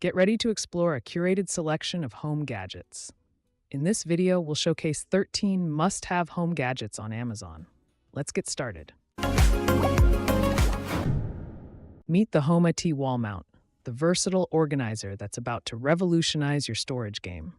Get ready to explore a curated selection of home gadgets. In this video, we'll showcase 13 must-have home gadgets on Amazon. Let's get started. Meet the Homedics wall mount, the versatile organizer that's about to revolutionize your storage game.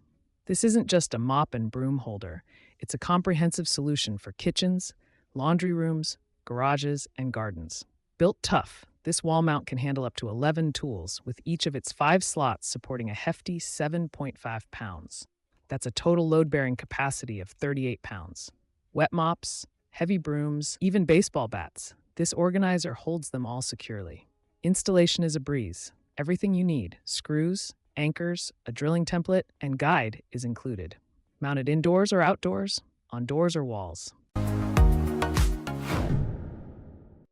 This isn't just a mop and broom holder, it's a comprehensive solution for kitchens, laundry rooms, garages, and gardens. Built tough, this wall mount can handle up to 11 tools, with each of its 5 slots supporting a hefty 7.5 pounds. That's a total load-bearing capacity of 38 pounds. Wet mops, heavy brooms, even baseball bats, this organizer holds them all securely. Installation is a breeze. Everything you need, screws, anchors, a drilling template, and guide is included. Mounted indoors or outdoors, on doors or walls.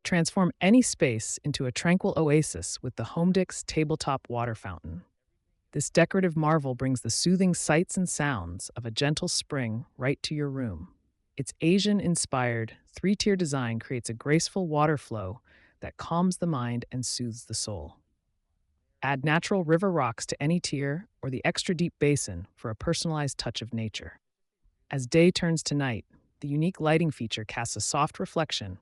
Transform any space into a tranquil oasis with the Homedics Tabletop water fountain. This decorative marvel brings the soothing sights and sounds of a gentle spring right to your room. Its Asian-inspired, 3-tier design creates a graceful water flow that calms the mind and soothes the soul. Add natural river rocks to any tier or the extra deep basin for a personalized touch of nature. As day turns to night, the unique lighting feature casts a soft reflection,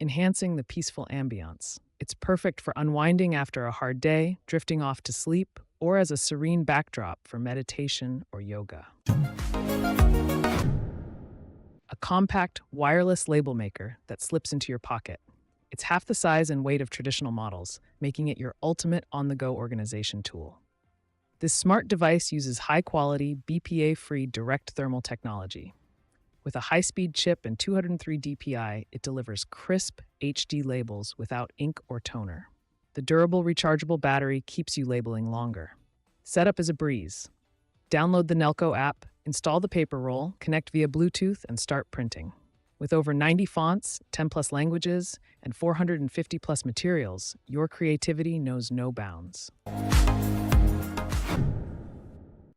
enhancing the peaceful ambiance. It's perfect for unwinding after a hard day, drifting off to sleep, or as a serene backdrop for meditation or yoga. A compact, wireless label maker that slips into your pocket. It's half the size and weight of traditional models, making it your ultimate on-the-go organization tool. This smart device uses high-quality, BPA-free direct thermal technology. With a high-speed chip and 203 DPI, it delivers crisp HD labels without ink or toner. The durable rechargeable battery keeps you labeling longer. Setup is a breeze. Download the Nelco app, install the paper roll, connect via Bluetooth, and start printing. With over 90 fonts, 10+ languages, and 450+ materials, your creativity knows no bounds.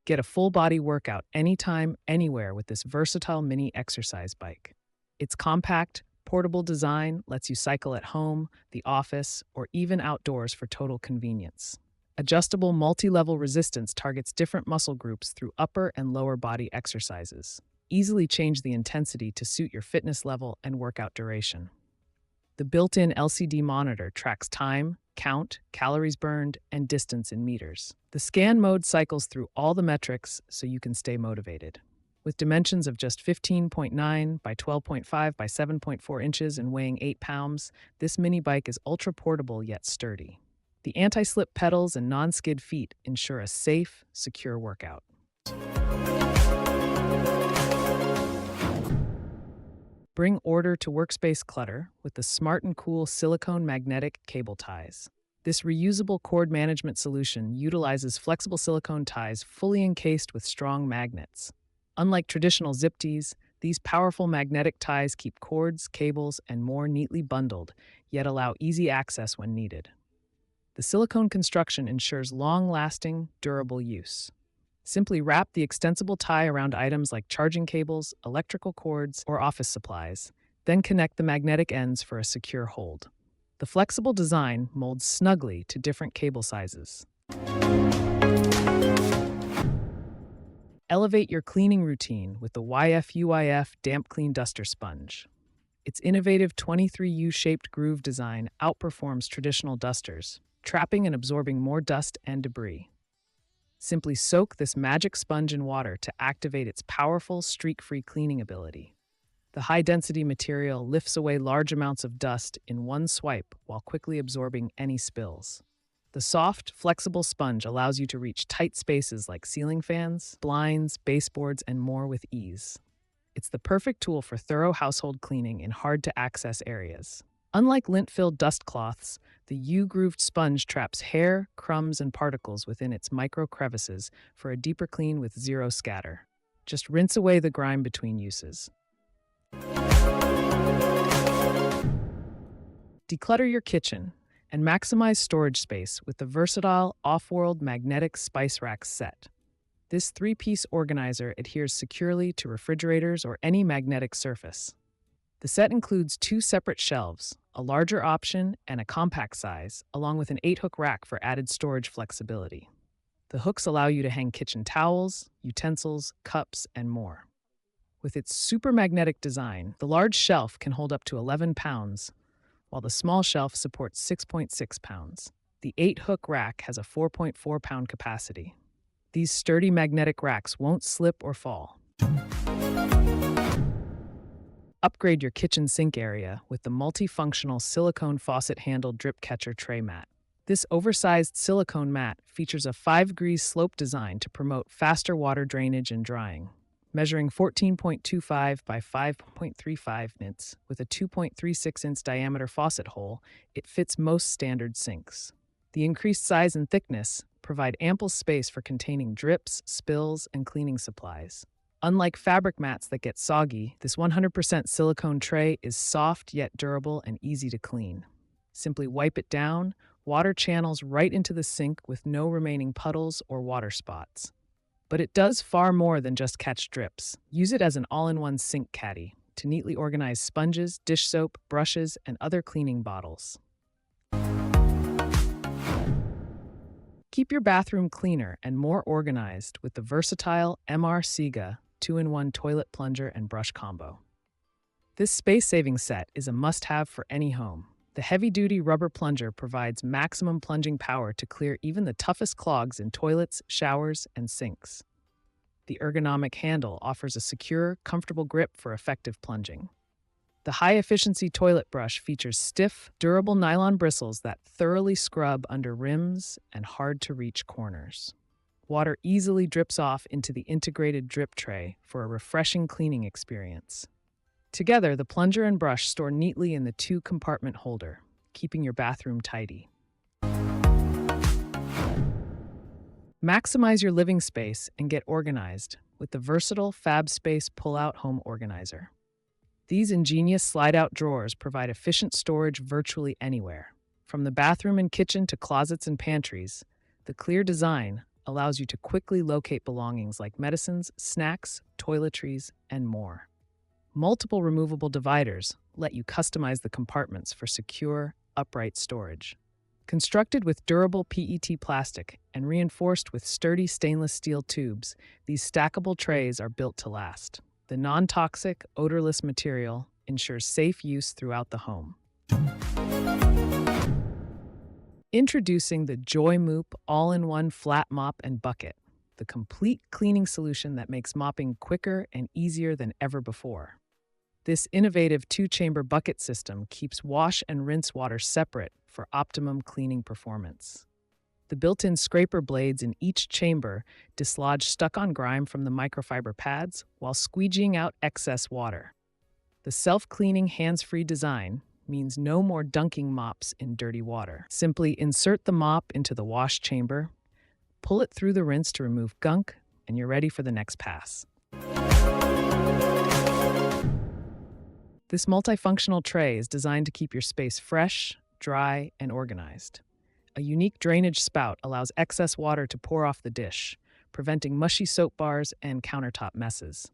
Get a full-body workout anytime, anywhere with this versatile mini exercise bike. Its compact, portable design lets you cycle at home, the office, or even outdoors for total convenience. Adjustable multi-level resistance targets different muscle groups through upper and lower body exercises. Easily change the intensity to suit your fitness level and workout duration. The built-in LCD monitor tracks time, count, calories burned, and distance in meters. The scan mode cycles through all the metrics so you can stay motivated. With dimensions of just 15.9 by 12.5 by 7.4 inches and weighing 8 pounds, this mini bike is ultra-portable yet sturdy. The anti-slip pedals and non-skid feet ensure a safe, secure workout. Bring order to workspace clutter with the SMART&COOL silicone magnetic cable ties. This reusable cord management solution utilizes flexible silicone ties fully encased with strong magnets. Unlike traditional zip ties, these powerful magnetic ties keep cords, cables, and more neatly bundled, yet allow easy access when needed. The silicone construction ensures long-lasting, durable use. Simply wrap the extensible tie around items like charging cables, electrical cords, or office supplies, then connect the magnetic ends for a secure hold. The flexible design molds snugly to different cable sizes. Elevate your cleaning routine with the YFUIF Damp Clean Duster Sponge. Its innovative 23U-shaped groove design outperforms traditional dusters, trapping and absorbing more dust and debris. Simply soak this magic sponge in water to activate its powerful, streak-free cleaning ability. The high-density material lifts away large amounts of dust in one swipe while quickly absorbing any spills. The soft, flexible sponge allows you to reach tight spaces like ceiling fans, blinds, baseboards, and more with ease. It's the perfect tool for thorough household cleaning in hard-to-access areas. Unlike lint-filled dust cloths, the U-grooved sponge traps hair, crumbs, and particles within its micro crevices for a deeper clean with zero scatter. Just rinse away the grime between uses. Declutter your kitchen and maximize storage space with the versatile off-world magnetic spice rack set. This 3-piece organizer adheres securely to refrigerators or any magnetic surface. The set includes 2 separate shelves, a larger option and a compact size, along with an 8-hook rack for added storage flexibility. The hooks allow you to hang kitchen towels, utensils, cups, and more. With its super magnetic design, the large shelf can hold up to 11 pounds, while the small shelf supports 6.6 pounds. The 8-hook rack has a 4.4-pound capacity. These sturdy magnetic racks won't slip or fall. Upgrade your kitchen sink area with the multifunctional silicone faucet-handled drip catcher tray mat. This oversized silicone mat features a 5-degree slope design to promote faster water drainage and drying. Measuring 14.25 by 5.35 inches with a 2.36-inch diameter faucet hole, it fits most standard sinks. The increased size and thickness provide ample space for containing drips, spills, and cleaning supplies. Unlike fabric mats that get soggy, this 100% silicone tray is soft yet durable and easy to clean. Simply wipe it down, water channels right into the sink with no remaining puddles or water spots. But it does far more than just catch drips. Use it as an all-in-one sink caddy to neatly organize sponges, dish soap, brushes, and other cleaning bottles. Keep your bathroom cleaner and more organized with the versatile MR.SIGA 2-in-1 toilet plunger and brush combo. This space-saving set is a must-have for any home. The heavy-duty rubber plunger provides maximum plunging power to clear even the toughest clogs in toilets, showers, and sinks. The ergonomic handle offers a secure, comfortable grip for effective plunging. The high-efficiency toilet brush features stiff, durable nylon bristles that thoroughly scrub under rims and hard-to-reach corners. Water easily drips off into the integrated drip tray for a refreshing cleaning experience. Together, the plunger and brush store neatly in the 2-compartment holder, keeping your bathroom tidy. Maximize your living space and get organized with the versatile Fabspace pull-out home organizer. These ingenious slide-out drawers provide efficient storage virtually anywhere. From the bathroom and kitchen to closets and pantries, the clear design allows you to quickly locate belongings like medicines, snacks, toiletries, and more. Multiple removable dividers let you customize the compartments for secure, upright storage. Constructed with durable PET plastic and reinforced with sturdy stainless steel tubes, these stackable trays are built to last. The non-toxic, odorless material ensures safe use throughout the home. Introducing the JOYMOOP All-in-One Flat Mop and Bucket, the complete cleaning solution that makes mopping quicker and easier than ever before. This innovative 2-chamber bucket system keeps wash and rinse water separate for optimum cleaning performance. The built-in scraper blades in each chamber dislodge stuck-on grime from the microfiber pads while squeegeeing out excess water. The self-cleaning hands-free design means no more dunking mops in dirty water. Simply insert the mop into the wash chamber, pull it through the rinse to remove gunk, and you're ready for the next pass. This multifunctional tray is designed to keep your space fresh, dry, and organized. A unique drainage spout allows excess water to pour off the dish, preventing mushy soap bars and countertop messes.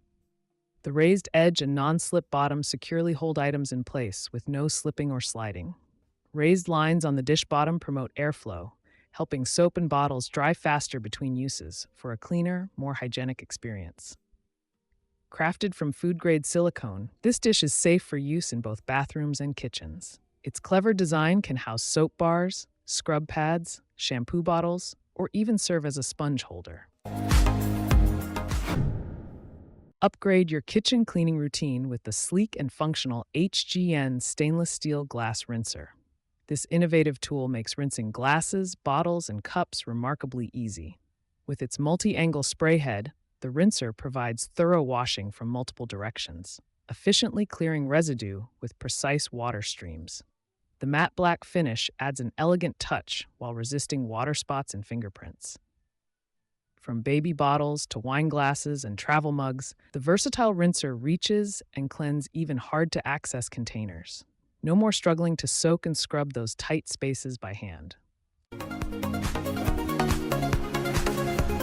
The raised edge and non-slip bottom securely hold items in place with no slipping or sliding. Raised lines on the dish bottom promote airflow, helping soap and bottles dry faster between uses for a cleaner, more hygienic experience. Crafted from food-grade silicone, this dish is safe for use in both bathrooms and kitchens. Its clever design can house soap bars, scrub pads, shampoo bottles, or even serve as a sponge holder. Upgrade your kitchen cleaning routine with the sleek and functional HGN stainless steel glass rinser. This innovative tool makes rinsing glasses, bottles, and cups remarkably easy. With its multi-angle spray head, the rinser provides thorough washing from multiple directions, efficiently clearing residue with precise water streams. The matte black finish adds an elegant touch while resisting water spots and fingerprints. From baby bottles to wine glasses and travel mugs, the versatile rinser reaches and cleanses even hard-to-access containers. No more struggling to soak and scrub those tight spaces by hand.